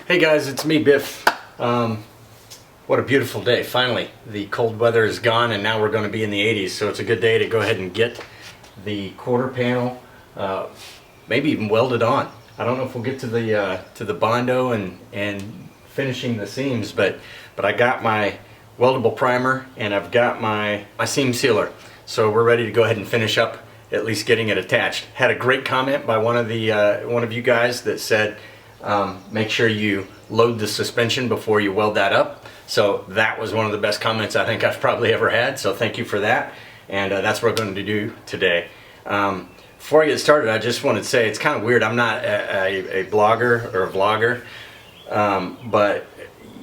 Hey guys, it's me, Biff. What a beautiful day. Finally, the cold weather is gone and now we're going to be in the 80s, so it's a good day to go ahead and get the quarter panel, maybe even welded on. I don't know if we'll get to the Bondo and finishing the seams, but I got my weldable primer and I've got my seam sealer. So we're ready to go ahead and finish up at least getting it attached. Had a great comment by one of you guys that said, make sure you load the suspension before you weld that up. So that was one of the best comments I think I've probably ever had, so thank you for that. And that's what we're going to do today. Before I get started, I just wanted to say it's kind of weird. I'm not a blogger or a vlogger, but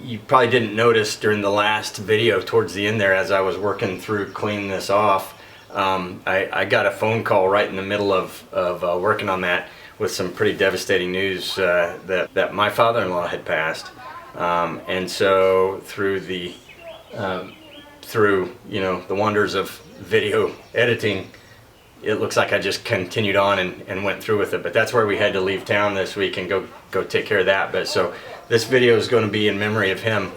you probably didn't notice during the last video towards the end there, as I was working through cleaning this off, I got a phone call right in the middle of working on that with some pretty devastating news that my father-in-law had passed. And so through the wonders of video editing, it looks like I just continued on and went through with it. But that's where we had to leave town this week and go take care of that. But so this video is going to be in memory of him.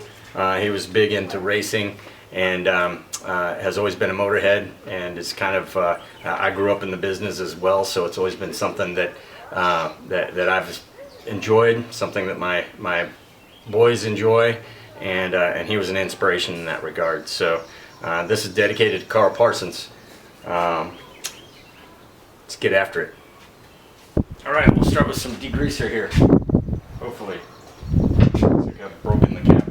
He was big into racing and has always been a motorhead, and it's kind of I grew up in the business as well, so it's always been something that I've enjoyed, something that my boys enjoy, and he was an inspiration in that regard. So this is dedicated to Carl Parsons. Let's get after it. Alright, we'll start with some degreaser here, hopefully. Looks like I've broken the cap.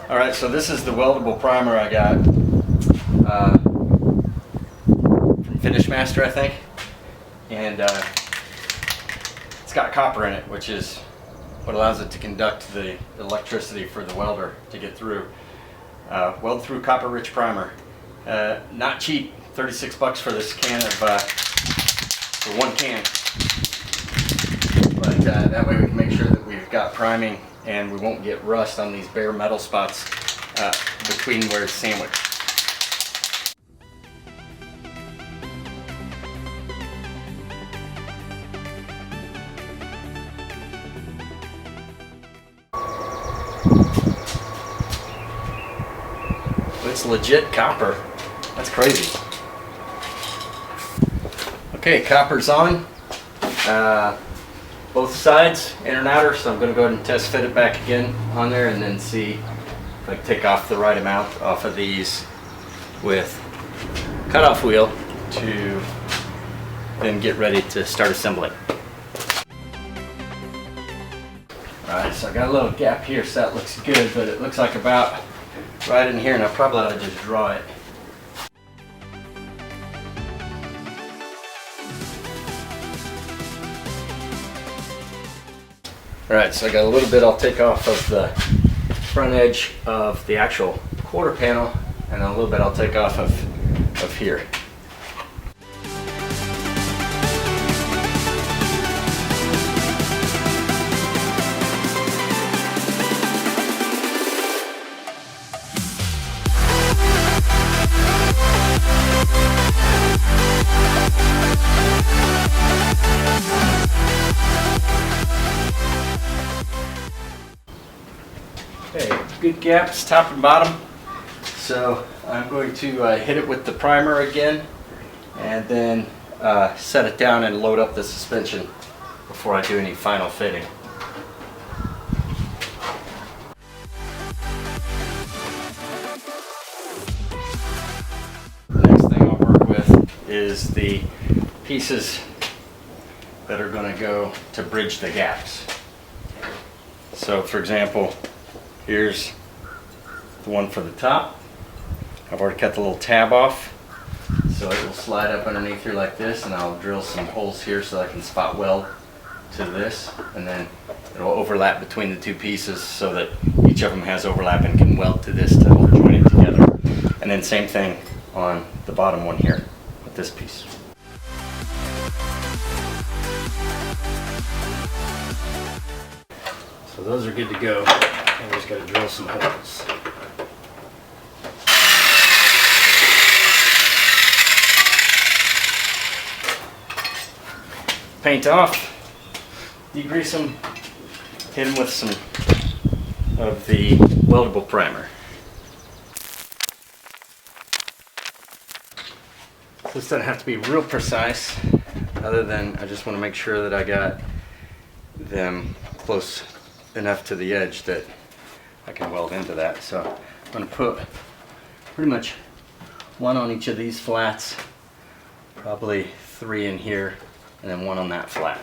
Alright, so this is the weldable primer I got from Finish Master, I think. And it's got copper in it, which is what allows it to conduct the electricity for the welder to get through. Weld through copper rich primer. Not cheap, 36 bucks for this can of, for one can. But that way we can make sure that we've got priming and we won't get rust on these bare metal spots between where it's sandwiched. It's legit copper. That's crazy. Okay, copper's on. Both sides, inner and outer, so I'm going to go ahead and test fit it back again on there and then see if I can take off the right amount off of these with cutoff wheel to then get ready to start assembling. Alright, so I got a little gap here, so that looks good, but it looks like about right in here, and I probably ought to just draw it. Alright, so I got a little bit I'll take off of the front edge of the actual quarter panel, and then a little bit I'll take off of here. Okay, good gaps, top and bottom. So I'm going to hit it with the primer again and then set it down and load up the suspension before I do any final fitting. The next thing I'll work with is the pieces that are going to go to bridge the gaps. So for example, here's the one for the top. I've already cut the little tab off, so it will slide up underneath here like this, and I'll drill some holes here so I can spot weld to this, and then it'll overlap between the two pieces so that each of them has overlap and can weld to this to hold join it together. And then same thing on the bottom one here with this piece. So those are good to go. I just got to drill some holes. Paint off, degrease them, hit them with some of the weldable primer. This doesn't have to be real precise, other than I just want to make sure that I got them close enough to the edge that I can weld into that. So I'm going to put pretty much one on each of these flats, probably 3 in here, and then 1 on that flat.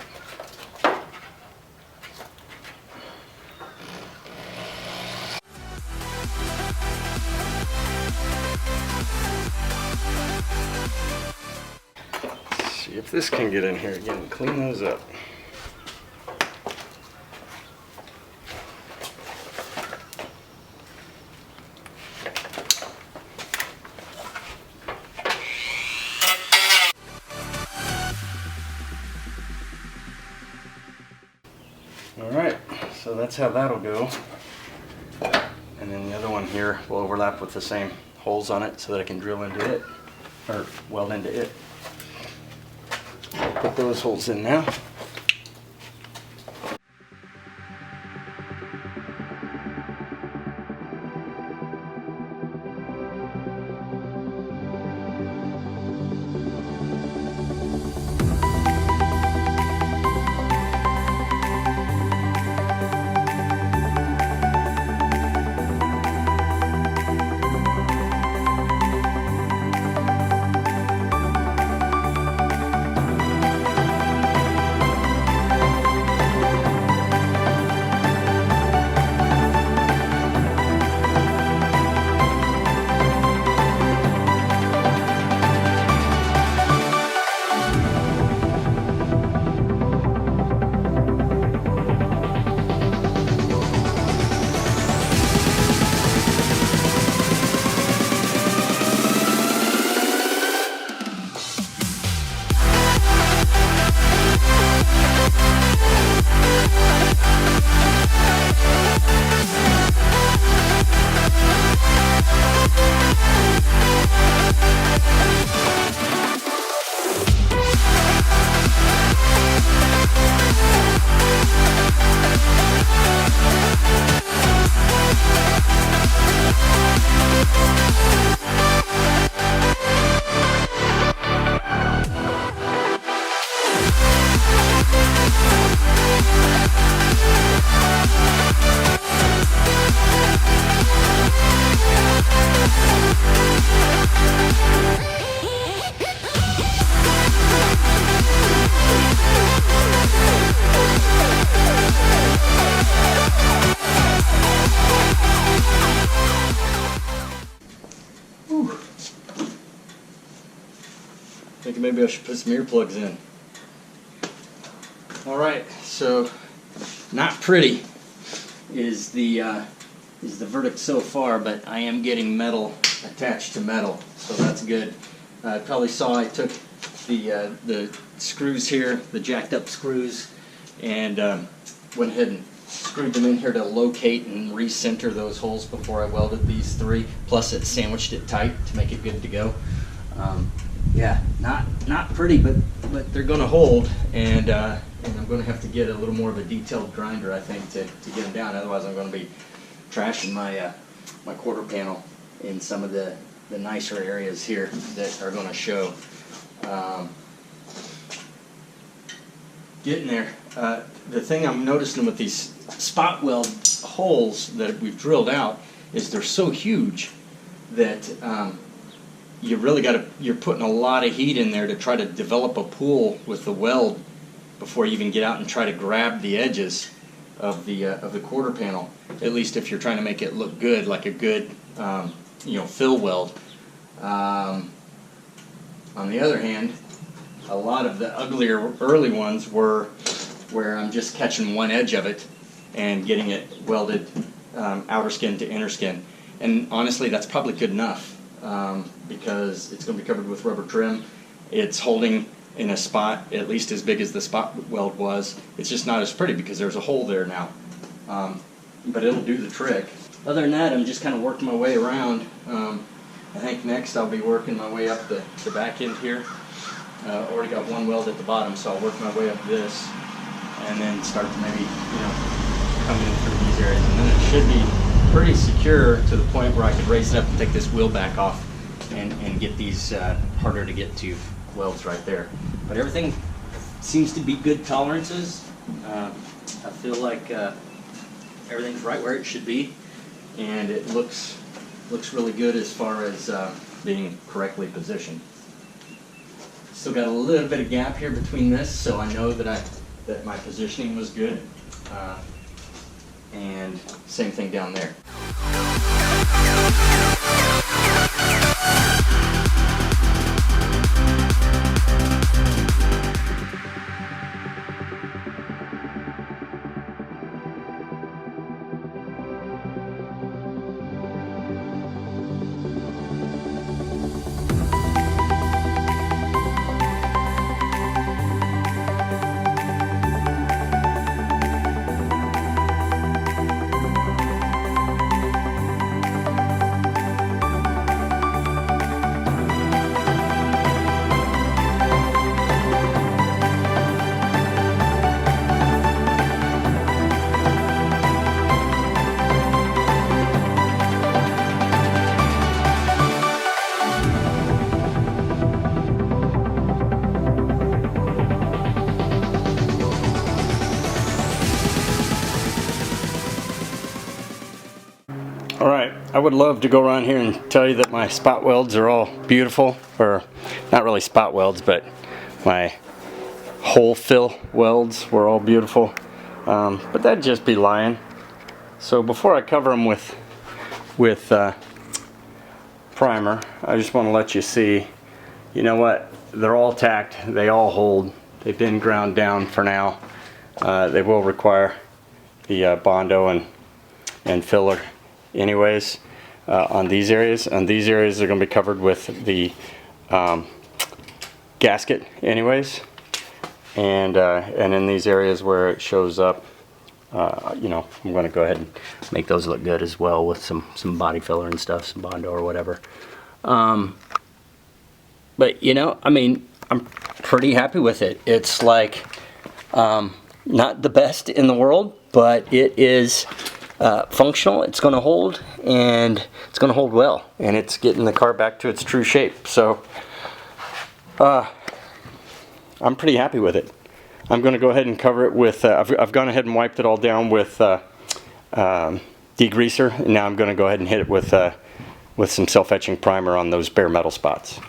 Let's see if this can get in here again and clean those up. Alright, so that's how that'll go. And then the other one here will overlap with the same holes on it so that I can drill into it, or weld into it. I'll put those holes in now. Thinking maybe I should put some earplugs in. Alright, so not pretty is the verdict so far, but I am getting metal attached to metal, so that's good. Probably saw I took the screws here, the jacked up screws, and went ahead and screwed them in here to locate and recenter those holes before I welded these 3. Plus it sandwiched it tight to make it good to go. Yeah, not pretty, but they're going to hold, and I'm going to have to get a little more of a detailed grinder, I think, to get them down. Otherwise, I'm going to be trashing my my quarter panel in some of the nicer areas here that are going to show. Getting there. The thing I'm noticing with these spot weld holes that we've drilled out is they're so huge that you really you're putting a lot of heat in there to try to develop a pool with the weld before you even get out and try to grab the edges of the quarter panel. At least if you're trying to make it look good, like a good fill weld. On the other hand, a lot of the uglier early ones were where I'm just catching one edge of it and getting it welded outer skin to inner skin. And honestly, that's probably good enough. Because it's going to be covered with rubber trim. It's holding in a spot at least as big as the spot weld was. It's just not as pretty because there's a hole there now. but it'll do the trick. Other than that, I'm just kind of working my way around. I think next I'll be working my way up the back end here. Already got one weld at the bottom, so I'll work my way up this and then start to maybe, come in through these areas. And then it should be pretty secure to the point where I could raise it up and take this wheel back off and get these harder to get to welds right there. But everything seems to be good tolerances. I feel like everything's right where it should be, and it looks really good as far as being correctly positioned. Still got a little bit of gap here between this, so I know that my positioning was good. And same thing down there. Alright, I would love to go around here and tell you that my spot welds are all beautiful, or not really spot welds, but my hole fill welds were all beautiful, but that'd just be lying. So before I cover them with primer, I just want to let you see, you know what, they're all tacked, they all hold, they've been ground down for now. They will require the Bondo and filler anyways. On these areas they're going to be covered with the gasket anyways, and in these areas where it shows up, I'm going to go ahead and make those look good as well with some body filler and stuff, some Bondo or whatever. But I mean, I'm pretty happy with it. It's like not the best in the world, but it is functional. It's going to hold, and it's going to hold well, and it's getting the car back to its true shape. So I'm pretty happy with it. I'm going to go ahead and cover it with I've gone ahead and wiped it all down with degreaser, and now I'm going to go ahead and hit it with some self-etching primer on those bare metal spots.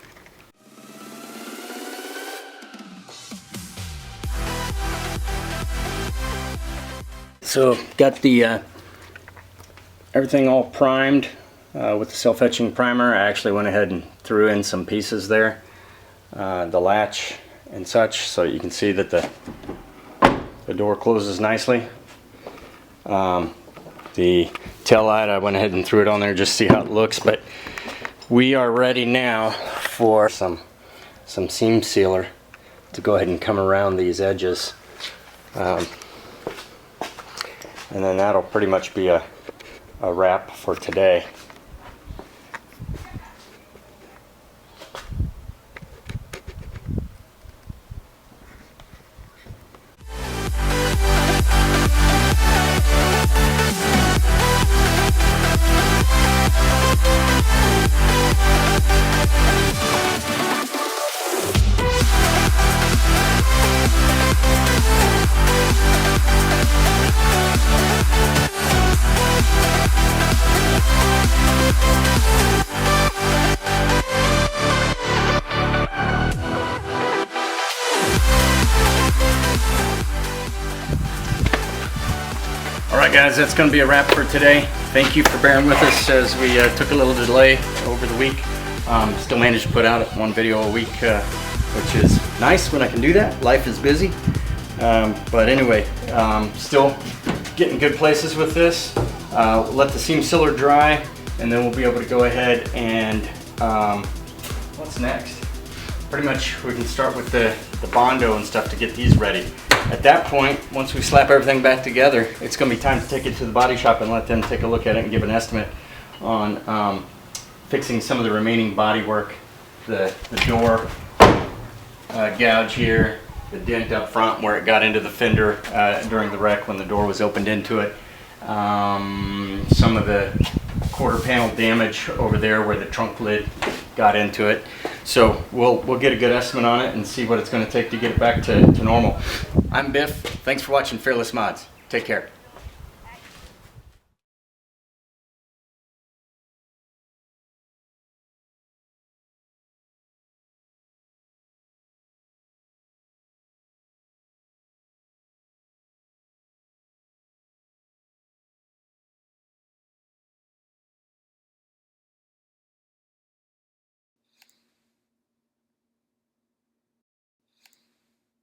So got the everything all primed with the self-etching primer. I actually went ahead and threw in some pieces there, the latch and such, so you can see that the door closes nicely. The tail light, I went ahead and threw it on there just to see how it looks, but we are ready now for some seam sealer to go ahead and come around these edges. And then that'll pretty much be a wrap for today. Alright guys, that's going to be a wrap for today. Thank you for bearing with us as we took a little delay over the week. Still managed to put out one video a week, which is nice when I can do that. Life is busy. But anyway, still getting good places with this. Let the seam sealer dry, and then we'll be able to go ahead and, what's next? Pretty much we can start with the Bondo and stuff to get these ready. at that point, once we slap everything back together, it's going to be time to take it to the body shop and let them take a look at it and give an estimate on fixing some of the remaining body work, the door gouge here, the dent up front where it got into the fender during the wreck when the door was opened into it, some of the quarter panel damage over there where the trunk lid got into it. So we'll get a good estimate on it and see what it's going to take to get it back to normal. I'm Biff. Thanks for watching Fearless Mods. Take care.